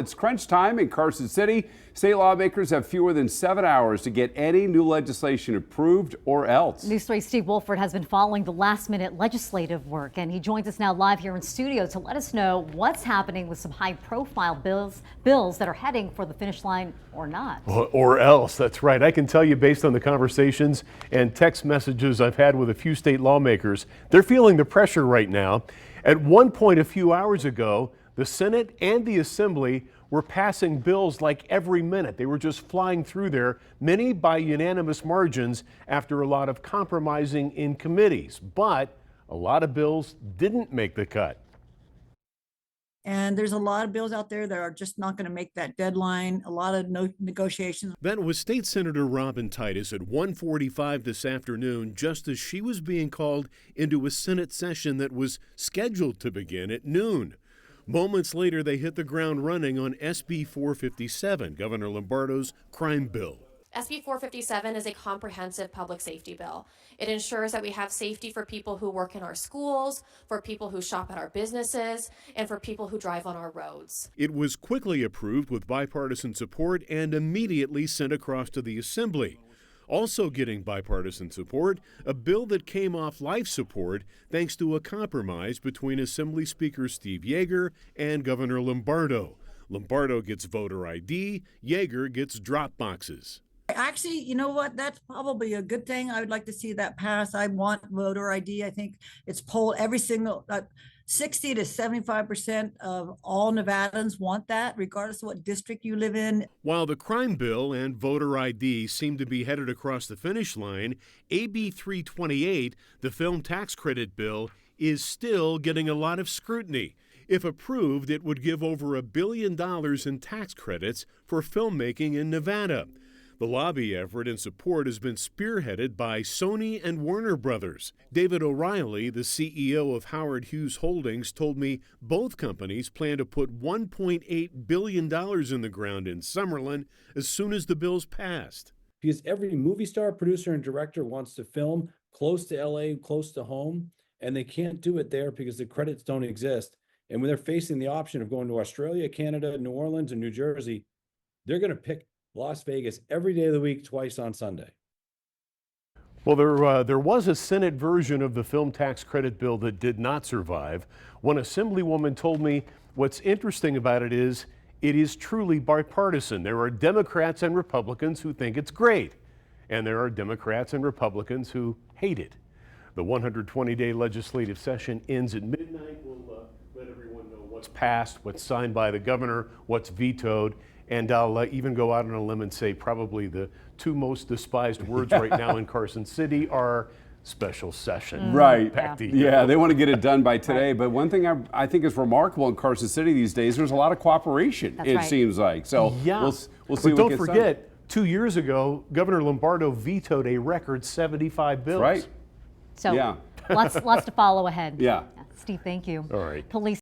It's crunch time in Carson City. State lawmakers have fewer than 7 hours to get any new legislation approved or else. News 3's Steve Wolford has been following the last-minute legislative work, and he joins us now live here in studio to let us know what's happening with some high-profile bills that are heading for the finish line or not. Or else, that's right. I can tell you, based on the conversations and text messages I've had with a few state lawmakers, they're feeling the pressure right now. At one point a few hours ago, the Senate and the Assembly were passing bills like every minute. They were just flying through there, many by unanimous margins after a lot of compromising in committees. But a lot of bills didn't make the cut. And there's a lot of bills out there that are just not going to make that deadline. A lot of negotiations. That was State Senator Robin Titus at 1:45 this afternoon, just as she was being called into a Senate session that was scheduled to begin at noon. Moments later, they hit the ground running on SB 457, Governor Lombardo's crime bill. SB 457 is a comprehensive public safety bill. It ensures that we have safety for people who work in our schools, for people who shop at our businesses, and for people who drive on our roads. It was quickly approved with bipartisan support and immediately sent across to the Assembly. Also getting bipartisan support, a bill that came off life support thanks to a compromise between Assembly Speaker Steve Yeager and Governor Lombardo. Lombardo gets voter ID, Yeager gets drop boxes. Actually, you know what? That's probably a good thing. I would like to see that pass. I want voter ID. I think it's polled every single 60 to 75% of all Nevadans want that, regardless of what district you live in. While the crime bill and voter ID seem to be headed across the finish line, AB 328, the film tax credit bill, is still getting a lot of scrutiny. If approved, it would give over $1 billion in tax credits for filmmaking in Nevada. The lobby effort and support has been spearheaded by Sony and Warner Brothers. David O'Reilly, the CEO of Howard Hughes Holdings, told me both companies plan to put $1.8 billion in the ground in Summerlin as soon as the bill's passed. Because every movie star, producer, and director wants to film close to LA, close to home, and they can't do it there because the credits don't exist. And when they're facing the option of going to Australia, Canada, New Orleans, and New Jersey, they're going to pick Las Vegas every day of the week, twice on Sunday. Well, there was a Senate version of the film tax credit bill that did not survive. One Assemblywoman told me what's interesting about it is truly bipartisan. There are Democrats and Republicans who think it's great, and there are Democrats and Republicans who hate it. The 120-day legislative session ends at midnight. We'll let everyone know what's passed, what's signed by the governor, what's vetoed. And I'll even go out on a limb and say probably the two most despised words right now in Carson City are special session. Right. Yeah, they want to get it done by today. But one thing I think is remarkable in Carson City these days, there's a lot of cooperation, seems like. So yeah. we'll see but what don't gets forget, done. 2 years ago, Governor Lombardo vetoed a record 75 bills. Right. So lots to follow ahead. Yeah. Steve, thank you. All right. Police